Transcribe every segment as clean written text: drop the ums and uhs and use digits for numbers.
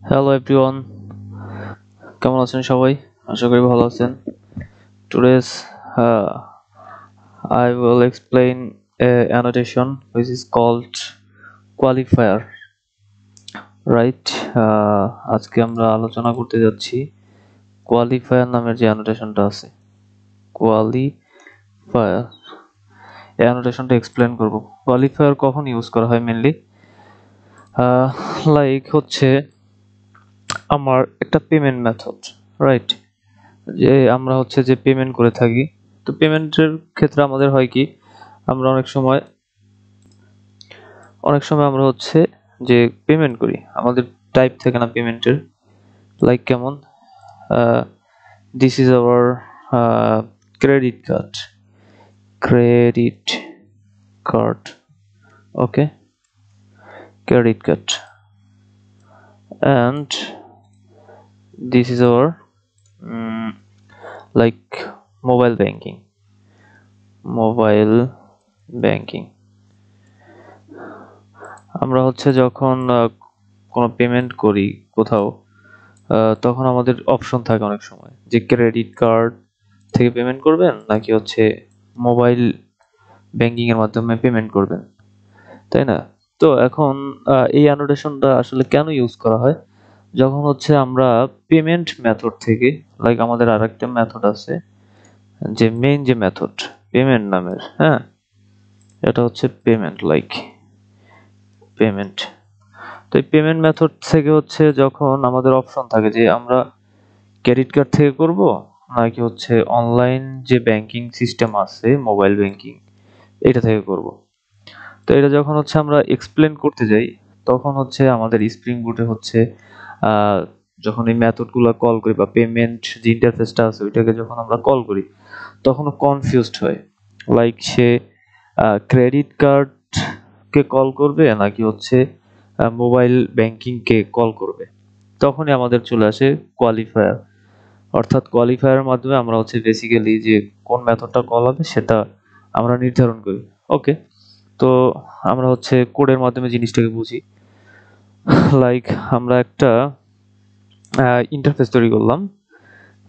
Hello everyone, কেমন আছেন সবাই? আশা করি ভালো আছেন। Today's I will explain a annotation which is called qualifier. Right? আজকে আমরা আলোচনা করতে যাচ্ছি কোয়ালিফায়ার নামের যে অ্যানোটেশনটা আছে। কোয়ালিফায়ার এই অ্যানোটেশনটা এক্সপ্লেন করব। কোয়ালিফায়ার কখন ইউজ করা হয় মেনলি? লাইক হচ্ছে আমার একটা পেমেন্ট মেথড, রাইট? যে আমরা হচ্ছে যে পেমেন্ট করে থাকি, তো পেমেন্টের ক্ষেত্রে আমাদের হয় কি, আমরা অনেক সময় আমরা হচ্ছে যে পেমেন্ট করি, আমাদের টাইপ থাকে না পেমেন্টের, লাইক কেমন, this is our credit card, credit card, okay, credit card, and this is our like mobile banking, mobile banking. আমরা হচ্ছে যখন কোনো পেমেন্ট করি কোথাও, তখন আমাদের অপশন থাকে অনেক সময় যে ক্রেডিট কার্ড থেকে পেমেন্ট করবেন নাকি হচ্ছে মোবাইল ব্যাংকিং এর মাধ্যমে পেমেন্ট করবেন, তাই না? তো এখন এই অ্যানোটেশনটা আসলে কেন ইউজ করা হয়? যখন হচ্ছে আমরা পেমেন্ট মেথড থেকে, লাইক আমাদের আরেকটা মেথড আছে যে মেইন যে মেথড পেমেন্ট নামের, হ্যাঁ, এটা হচ্ছে পেমেন্ট, লাইক পেমেন্ট। তো এই পেমেন্ট মেথড থেকে হচ্ছে যখন আমাদের অপশন থাকে যে আমরা ক্রেডিট কার্ড থেকে করব নাকি হচ্ছে অনলাইন যে ব্যাংকিং সিস্টেম আছে মোবাইল ব্যাংকিং এটা থেকে করব, তো এটা যখন হচ্ছে আমরা এক্সপ্লেন করতে যাই তখন হচ্ছে আমাদের স্প্রিং বুটে হচ্ছে আহ, যখন এই মেথডগুলো কল করি বা পেমেন্ট যে ইন্টারফেসটা আছে ওইটাকে যখন আমরা কল করি তখন কনফিউজড হয়, লাইক সে ক্রেডিট কার্ড কে কল করবে নাকি হচ্ছে মোবাইল ব্যাংকিং কে কল করবে। তখনই আমাদের চলে আসে কোয়ালিফায়ার, অর্থাৎ কোয়ালিফায়ারের মাধ্যমে আমরা হচ্ছে বেসিক্যালি যে কোন মেথডটা কল হবে সেটা আমরা নির্ধারণ করি। ওকে, তো আমরা হচ্ছে কোডের মাধ্যমে জিনিসটাকে বুঝি। লাইক আমরা একটা ইন্টারফেস তৈরি করলাম,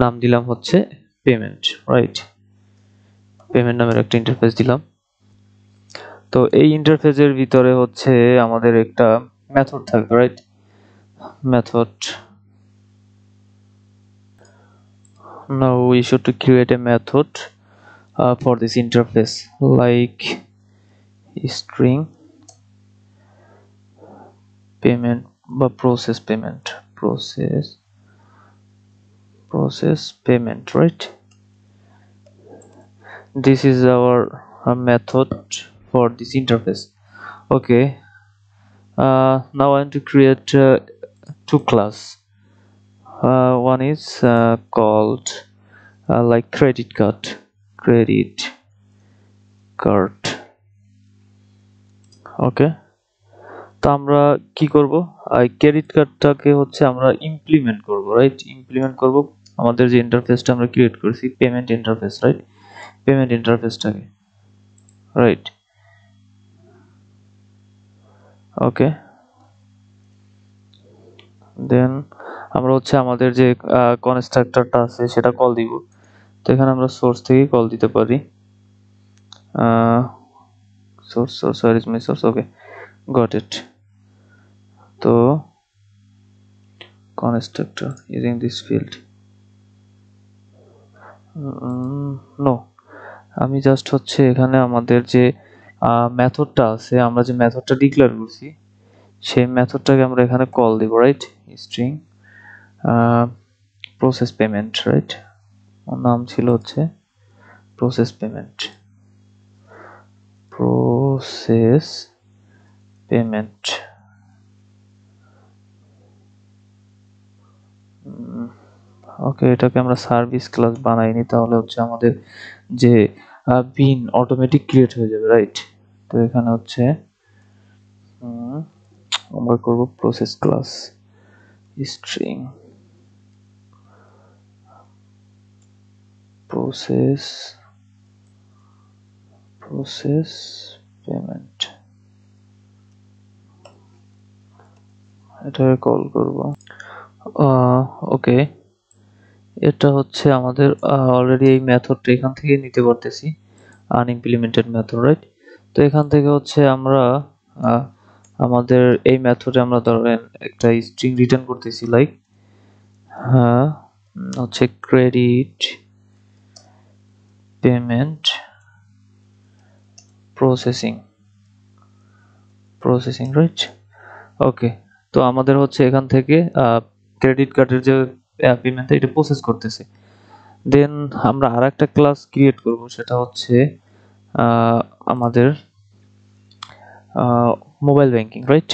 নাম দিলাম হচ্ছে পেমেন্ট, রাইট? পেমেন্ট নামের একটা ইন্টারফেস দিলাম। তো এই ইন্টারফেসের ভিতরে হচ্ছে আমাদের একটা মেথড থাকবে, right? Method, now we should to create a method for this interface, like string payment বা process payment, right? This is our method for this interface. Okay, now I want to create two class. One is called like credit card. Okay, তো আমরা কি করব, credit কার্ডটাকে হচ্ছে আমরা implement করব, right? Implement করব আমাদের যে ইন্টারফেসটা আমরা ক্রিয়েট করেছি পেমেন্ট ইন্টারফেস, রাইট? পেমেন্ট ইন্টারফেসটাকে, রাইট? ওকে, দেন আমরা হচ্ছে আমাদের যে কনস্ট্রাক্টরটা আছে সেটা কল দিব। তো এখানে আমরা সোর্স থেকে কল দিতে পারি, source where is my source, okay, got it. তো constructor using this field, no, আমি জাস্ট হচ্ছে এখানে আমাদের যে মেথডটা আছে, আমরা যে মেথডটা ডিক্লেয়ার করছি সেই মেথডটাকে আমরা এখানে কল দিব, right? String process payment, right? ওর নাম ছিল হচ্ছে process payment, process payment. Okay, এটাকে আমরা সার্ভিস ক্লাস বানাইনি, তাহলে হচ্ছে আমাদের যে বিন অটোমেটিক ক্রিয়েট হয়ে যাবে, রাইট? তো এখানে হচ্ছে আমরা করব process class string process payment, এটাকে কল করব। ওকে, এটা হচ্ছে আমাদের অলরেডি এই মেথডটা এখান থেকে নিতে পারতেছি, আনইমপ্লিমেন্টেড মেথড, রাইট? তো এখান থেকে হচ্ছে আমরা আহ, আমাদের এই মেথডে আমরা ধরেন একটা স্ট্রিং রিটার্ন করতেছি, লাইক হ্যাঁ হচ্ছে credit payment processing processing, right? Okay, তো আমাদের হচ্ছে এখান থেকে ক্রেডিট কার্ডের যে পেমেন্টটা এটা প্রসেস করতেছে। দেন আমরা আর একটা ক্লাস ক্রিয়েট করব, সেটা হচ্ছে আহ, আমাদের mobile banking, right?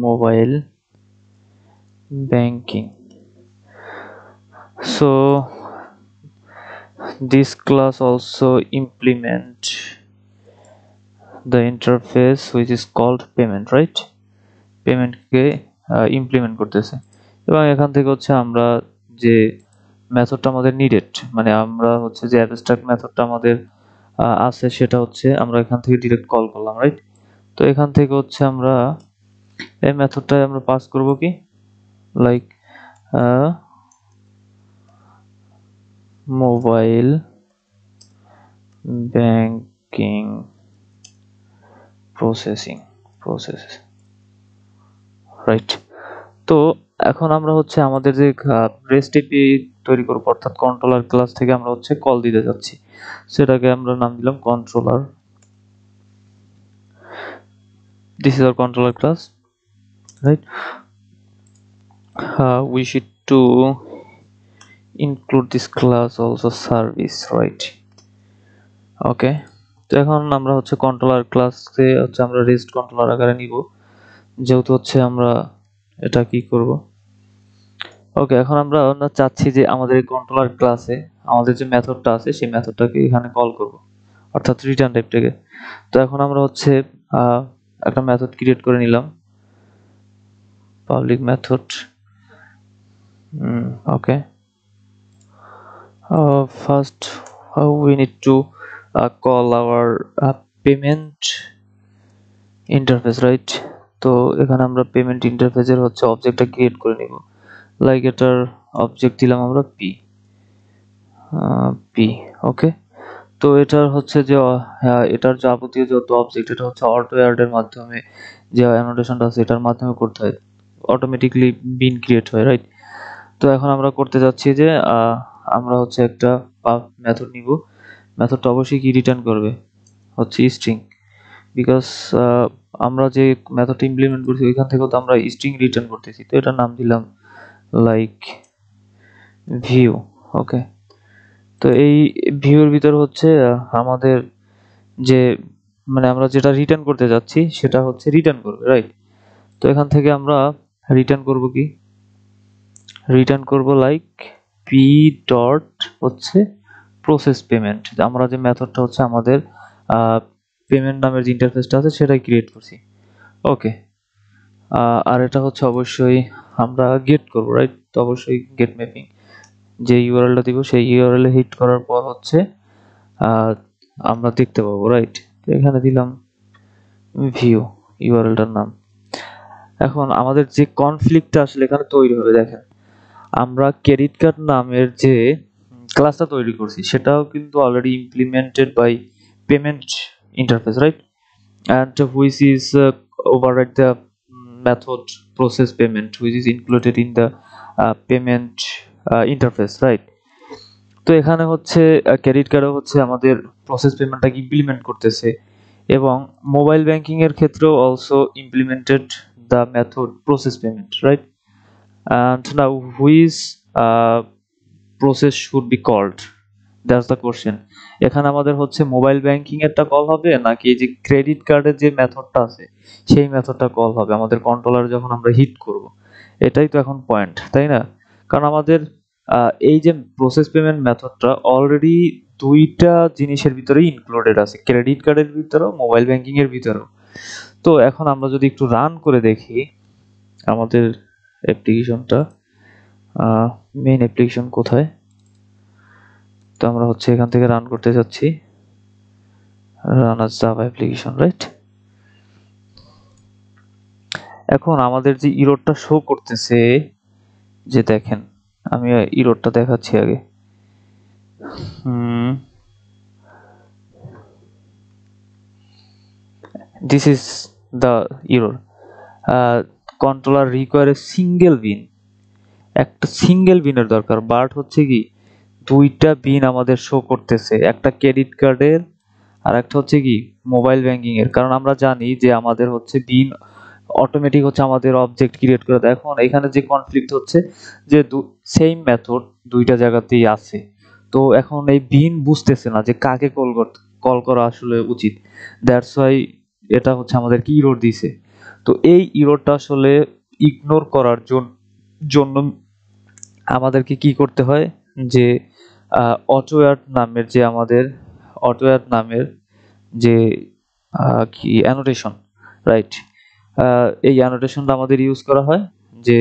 Mobile banking. So this class also implement the interface which is called payment, right? Payment K implement করতেছে, এবং এখান থেকে হচ্ছে আমরা যে মেথডটা আমাদের নিডেড, মানে আমরা হচ্ছে যে অ্যাবস্ট্রাক্ট মেথডটা আমাদের আছে সেটা হচ্ছে আমরা এখান থেকে ডিরেক্ট কল করলাম, রাইট? তো এখান থেকে হচ্ছে আমরা এই মেথডটা আমরা পাস করব কি, like mobile banking process, right? তো এখন আমরা হচ্ছে আমাদের যে REST API তৈরি করব, অর্থাৎ কন্ট্রোলার ক্লাস থেকে আমরা হচ্ছে কল দিতে যাচ্ছি, সেটাকে আমরা নাম দিলাম controller. This is our controller class, right? We should to include this class also service, right? ওকে, তো এখন আমরা হচ্ছে কন্ট্রোলার ক্লাসে হচ্ছে আমরা রেস্ট কন্ট্রোলার আকারে নিব, যেহেতু হচ্ছে আমরা এটা কি করব। ওকে, এখন আমরা চাচ্ছি যে আমাদের এই কন্ট্রোলার ক্লাসে আমাদের যে মেথডটা আছে সেই মেথডটাকে এখানে কল করব, অর্থাৎ রিটার্ন টাইপটাকে। তো এখন আমরা হচ্ছে একটা মেথড ক্রিয়েট করে নিলাম, public method. Okay, first we need to call our payment interface, right? তো এখানে আমরা পেমেন্ট ইন্টারফেসের হচ্ছে অবজেক্টটা ক্রিয়েট করে নিব, লাইক এটার অবজেক্ট দিলাম আমরা পি। ওকে, তো এটার হচ্ছে যে এটার যাবতীয় যত অবজেক্ট, এটা হচ্ছে অটো অ্যাড এর মাধ্যমে যে অ্যানোটেশনটা আছে এটার মাধ্যমে করতে হয়, অটোমেটিকলি বিন ক্রিয়েট হয়, রাইট? তো এখন আমরা করতে যাচ্ছি যে আমরা হচ্ছে একটা মেথড নিব, মেথডটা অবশ্যই কি রিটার্ন করবে, হচ্ছে স্ট্রিং, বিকজ আমরা যে মেথডটা ইমপ্লিমেন্ট করছি ওইখান থেকেও তো আমরা স্ট্রিং রিটার্ন করতেছি, তো এটার নাম দিলাম লাইক ভিউ। ওকে, তো এই ভিউর ভিতর হচ্ছে আমাদের যে মানে আমরা যেটা রিটার্ন করতে যাচ্ছি সেটা হচ্ছে রিটার্ন করবে, রাইট? তো এখান থেকে আমরা রিটার্ন করব কি, রিটার্ন করব লাইক পি ডট হচ্ছে প্রসেস পেমেন্ট, আমরা যে মেথডটা হচ্ছে আমাদের পেমেন্ট নামের যে ইন্টারফেসটা আছে সেটাই ক্রিয়েট করছি। ওকে, আর এটা হচ্ছে অবশ্যই আমরা গেট করব, রাইট? তো অবশ্যই গেট ম্যাপিং, যে ইউআরএলটা দিব সেই ইউআরএল এ হিট করার পর হচ্ছে আমরা দেখতে পাবো, রাইট? তো এখানে দিলাম ভিউ ইউআরএলটার নাম। এখন আমাদের যে কনফ্লিক্টটা আসলে এখানে তৈরি হবে, দেখেন আমরা ক্রেডিট কার্ড নামের যে ক্লাসটা তৈরি করছি সেটাও কিন্তু already implemented by payment interface, right? and which is override the method process payment which is included in the payment interface, right? তো এখানে হচ্ছে ক্রেডিট কার্ডও হচ্ছে আমাদের প্রসেস পেমেন্টটাকে ইমপ্লিমেন্ট করতেছে, এবং মোবাইল ব্যাংকিং এর ক্ষেত্রেও also implemented the method process payment, right? and now which process should be called, that's the question. এখানে আমাদের হচ্ছে মোবাইল ব্যাংকিং এরটা কল হবে নাকি এই যে ক্রেডিট কার্ডের যে মেথডটা আছে সেই মেথডটা কল হবে আমাদের কন্ট্রোলার যখন আমরা হিট করব, এটাই তো এখন পয়েন্ট, তাই না? কারণ আমাদের এই যে প্রসেস পেমেন্ট মেথডটা অলরেডি দুইটা জিনিসের ভিতরেই ইনক্লুডেড আছে, ক্রেডিট কার্ডের ভিতরেও মোবাইল ব্যাংকিং এর ভিতরেও। তো এখন আমরা যদি একটু রান করে দেখি আমাদের অ্যাপ্লিকেশনটা, মেইন অ্যাপ্লিকেশন কোথায়, তো আমরা হচ্ছে এখান থেকে রান করতে যাচ্ছি, রান আস জাভা অ্যাপ্লিকেশন, রাইট? এখন আমাদের যে ইরোরটা শো করতেছে, যে দেখেন আমি ইরোরটা দেখাচ্ছি আগে। This is the error. Controller require a single bean, একটা সিঙ্গেল বিনের দরকার, বাট হচ্ছে কি দুইটা বিন আমাদের শো করতেছে, একটা ক্রেডিট কার্ডের আর একটা হচ্ছে কি মোবাইল ব্যাংকিং এর। কারণ আমরা জানি যে আমাদের হচ্ছে বিন অটোমেটিক হচ্ছে আমাদের অবজেক্ট ক্রিয়েট করে দেয়। এখন এখানে যে কনফ্লিক্ট হচ্ছে যে সেম মেথড দুইটা জায়গাতেই আছে, তো এখন এই বিন বুঝতেছে না যে কাকে কল করা আসলে উচিত। দ্যাটস ওয়াই এটা হচ্ছে আমাদের কি ইরর দিছে। তো এই ইররটা আসলে ইগনোর করার জন্য আমাদেরকে কি করতে হয়, যে অটোয়ার্ড নামের যে আমাদের অটোয়ার্ড নামের যে কি অ্যানোটেশন, রাইট, এই অ্যানোটেশনটা আমাদের ইউজ করা হয় যে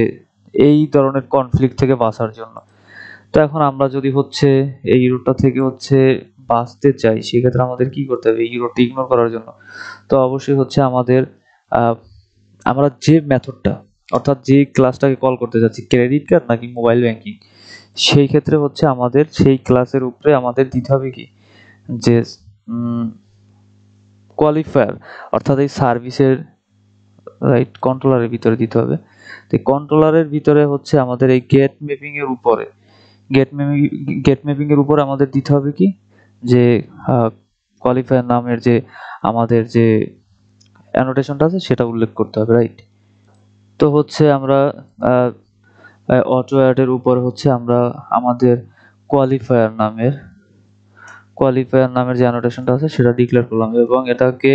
এই ধরনের কনফ্লিক্ট থেকে বাঁচার জন্য। তো এখন আমরা যদি হচ্ছে এই ইউরোটা থেকে হচ্ছে বাঁচতে চাই, সেক্ষেত্রে আমাদের কি করতে হবে এই ইউরোটা ইগনোর করার জন্য? তো অবশ্যই হচ্ছে আমাদের আহ, আমরা যে মেথডটা অর্থাৎ যে ক্লাসটাকে কল করতে যাচ্ছি, ক্রেডিট কার্ড নাকি মোবাইল ব্যাংকিং, সেই ক্ষেত্রে হচ্ছে আমাদের সেই ক্লাসের উপরে আমাদের দিতে হবে কি, যে কোয়ালিফায়ার, অর্থাৎ এই সার্ভিসের রাইট কন্ট্রোলারের ভিতরে দিতে হবে। তো কন্ট্রোলারের ভিতরে হচ্ছে আমাদের এই গেট ম্যাপিং এর উপরে গেট ম্যাপিং এর উপরে আমাদের দিতে হবে কি, যে কোয়ালিফায়ার নামের যে আমাদের যে অ্যানোটেশনটা আছে সেটা উল্লেখ করতে হবে, রাইট। তো হচ্ছে আমরা অটো অ্যাডের উপরে হচ্ছে আমরা আমাদের কোয়ালিফায়ার নামের যে অ্যানোটেশনটা আছে সেটা ডিক্লেয়ার করলাম, এবং এটাকে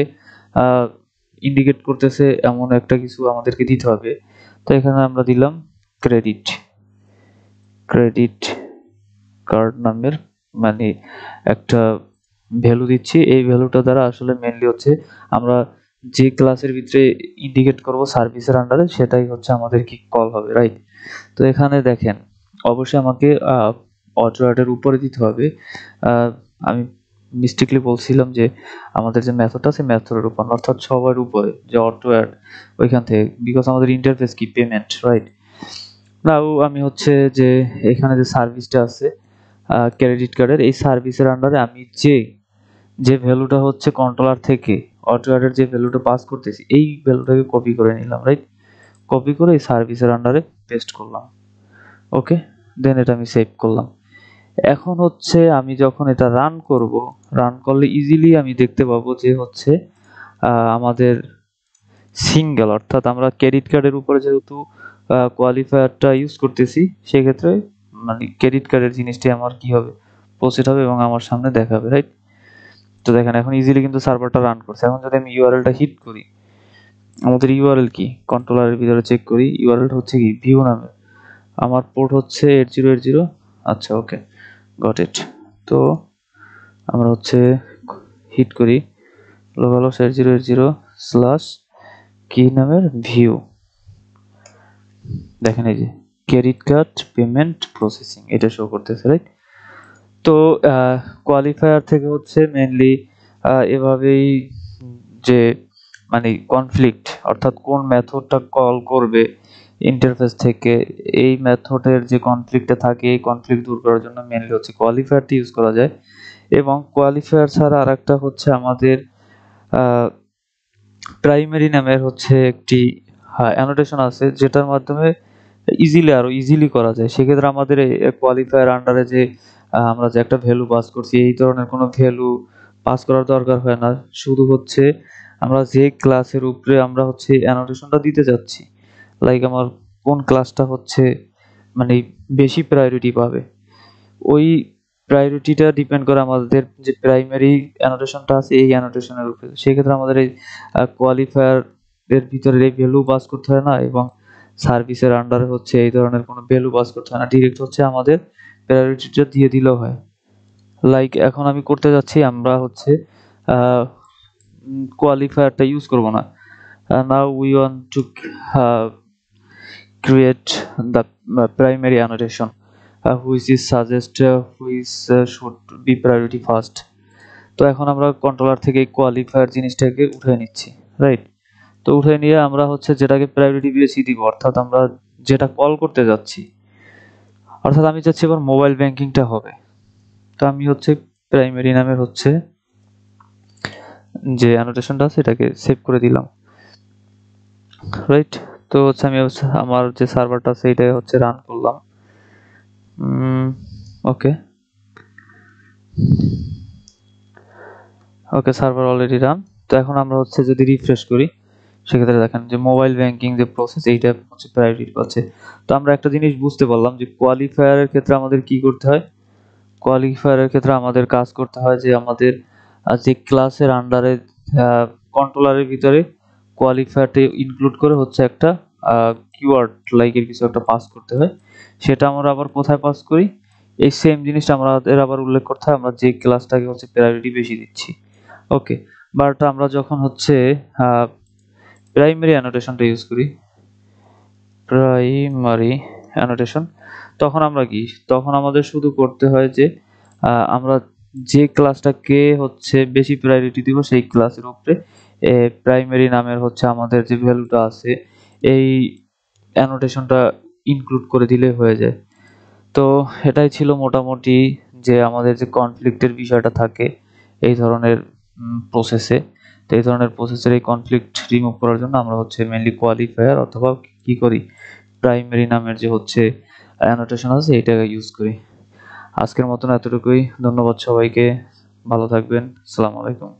ইন্ডিকেট করতেছে এমন একটা কিছু আমাদেরকে দিতে হবে। তো এখানে আমরা দিলাম ক্রেডিট কার্ড নামের মানে একটা ভ্যালু দিচ্ছি। এই ভ্যালুটা দ্বারা আসলে মেনলি হচ্ছে আমরা যে ক্লাসের ভিতরে ইন্ডিকেট করব সার্ভিসের আন্ডারে, সেটাই হচ্ছে আমাদের কি কল হবে, রাইট। তো এখানে দেখেন অবশ্যই আমাকে অটো অ্যাডের উপরে দিতে হবে। আমি মিস্টেকলি বলছিলাম যে আমাদের যে মেথডটা আছে মেথডের উপর, অর্থাৎ সবার উপরে যে অটো অ্যাড ওইখান থেকে, বিকজ আমাদের ইন্টারফেস কি পেমেন্ট, রাইট। নাও আমি হচ্ছে যে এখানে যে সার্ভিসটা আছে ক্রেডিট কার্ডের, এই সার্ভিসের আন্ডারে আমি যে ভ্যালুটা হচ্ছে কন্ট্রোলার থেকে অটো অ্যাডের যে ভ্যালুটা পাস করতেছি, এই ভ্যালুটাকে কপি করে নিলাম, রাইট। কপি করে এই সার্ভিসের আন্ডারে পেস্ট করলাম, ওকে। দেন এটা আমি সেভ করলাম। এখন হচ্ছে আমি যখন এটা রান করলে ইজিলি আমি দেখতে পাবো যে হচ্ছে আমাদের সিঙ্গেল, অর্থাৎ আমরা ক্রেডিট কার্ডের উপরে যেহেতু কোয়ালিফায়ারটা ইউজ করতেছি, সেক্ষেত্রে মানে ক্রেডিট কার্ডের জিনিসটি আমার কি হবে, প্রসিড হবে এবং আমার সামনে দেখাবে, রাইট। তো দেখেন এখন ইজিলি কিন্তু সার্ভারটা রান করছে। এখন যদি আমি ইউআরএলটা হিট করি, আমাদের ইউআরএল কি কন্ট্রোলারের ভিতরে চেক করি, ইউআরএলটা হচ্ছে কি ভিউ নামে, আমার পোর্ট হচ্ছে 8080। আচ্ছা, ওকে, গট ইট। তো আমরা হচ্ছে হিট করি লোকালহোস্ট 8080 স্ল্যাশ কি নামের ভিউ, দেখেন এই যে ক্রেডিট কার্ড পেমেন্ট প্রসেসিং এটা শো করতেছে, রাইট। তো কোয়ালিফায়ার থেকে হচ্ছে মেনলি এভাবেই যে মানে কনফ্লিক্ট, অর্থাৎ কোন মেথডটা কল করবে ইন্টারফেস থেকে, এই মেথডের যে কনফ্লিক্টটা থাকে এই কনফ্লিক্ট দূর করার জন্য মেনলি হচ্ছে কোয়ালিফায়ারটি ইউজ করা যায়। এবং কোয়ালিফায়ার ছাড়া আরেকটা হচ্ছে আমাদের প্রাইমারি নামের হচ্ছে একটি অ্যানোটেশন আছে, যেটার মাধ্যমে আরো ইজিলি করা যায়। সেক্ষেত্রে আমাদের কোয়ালিফায়ার আন্ডারে যে আমরা যে একটা ভ্যালু পাস করছি, এই ধরনের কোনো ভ্যালু পাস করার দরকার হয় না। শুধু হচ্ছে আমরা যে ক্লাসের উপরে আমরা হচ্ছে অ্যানোটেশনটা দিতে যাচ্ছি, লাইক আমার কোন ক্লাসটা হচ্ছে মানে বেশি প্রায়োরিটি পাবে, ওই প্রায়োরিটিটা ডিপেন্ড করে আমাদের যে প্রাইমারি অ্যানোটেশনটা আছে এই অ্যানোটেশনের উপরে। সেক্ষেত্রে আমাদের এই কোয়ালিফায়ার এর ভিতরে এই ভ্যালু পাস করতে হয় না, এবং সার্ভিসের আন্ডারে হচ্ছে এই ধরনের কোনো ভ্যালু পাস করতে হয় না, ডিরেক্ট হচ্ছে আমাদের প্রায়োরিটিটা দিয়ে দিলেও হয়। লাইক এখন আমি করতে যাচ্ছি আমরা হচ্ছে কোয়ালিফায়ারটা ইউজ করব না। Now we want to create the primary annotation which is suggest which should be priority first. তো এখন আমরা কন্ট্রোলার থেকে কোয়ালিফায়ার জিনিসটাকে উঠে নিচ্ছি, রাইট। তো উঠে নিয়ে আমরা হচ্ছে যেটাকে প্রায়োরিটি বেশি দিব, অর্থাৎ আমরা যেটা কল করতে যাচ্ছি, অর্থাৎ আমি চাচ্ছি এবার মোবাইল ব্যাংকিংটা হবে। তো আমি হচ্ছে প্রাইমারি নামের হচ্ছে যে অ্যানোটেশনটা আছে এটাকে সেভ করে দিলাম, রাইট। তো হচ্ছে আমি আমার যে সার্ভারটা আছে এটাই হচ্ছে রান করলাম। ওকে ওকে, সার্ভার অলরেডি রান। তো এখন আমরা হচ্ছে যদি রিফ্রেশ করি, সেক্ষেত্রে দেখেন যে মোবাইল ব্যাংকিং যে প্রসেস এইটা হচ্ছে প্রায়োরিটি পাচ্ছে। তো আমরা একটা জিনিস বুঝতে পারলাম যে কোয়ালিফায়ারের ক্ষেত্রে আমাদের কি করতে হয়। কোয়ালিফায়ারের ক্ষেত্রে আমাদের কাজ করতে হয় যে আমাদের যে ক্লাসের আন্ডারে কন্ট্রোলারের ভিতরে কোয়ালিফায়ারটা ইনক্লুড করে হচ্ছে একটা কিওয়ার্ড লাইকের কিছু একটা পাস করতে হয়। সেটা আমরা আবার কোথায় পাস করি, এই সেম জিনিসটা আমাদের আবার উল্লেখ করতে হয় আমরা যে ক্লাসটাকে হচ্ছে প্রায়োরিটি বেশি দিচ্ছি। ওকে, বাট আমরা যখন হচ্ছে প্রাইমারি অ্যানোটেশনটা ইউজ করি, প্রাইমারি অ্যানোটেশন, তখন আমরা কি, তখন আমাদের শুধু করতে হয় যে আমরা যে ক্লাসটাকে হচ্ছে বেশি প্রায়োরিটি দিব সেই ক্লাসের উপরে প্রাইমারি নামের হচ্ছে আমাদের যে ভ্যালুটা আছে এই অ্যানোটেশনটা ইনক্লুড করে দিলে হয়ে যায়। তো এটাই ছিল মোটামুটি যে আমাদের যে কনফ্লিক্টের বিষয়টা থাকে এই ধরনের প্রসেসে। তো এই ধরনের প্রসেসের এই কনফ্লিক্ট রিমুভ করার জন্য আমরা হচ্ছে মেইনলি কোয়ালিফায়ার অথবা কি করি, প্রাইমারি নামের যে হচ্ছে অ্যানোটেশন আছে এটাকে ইউজ করি। আজকের মতন এতটুকুই, ধন্যবাদ সবাইকে, ভালো থাকবেন, আসসালামু আলাইকুম।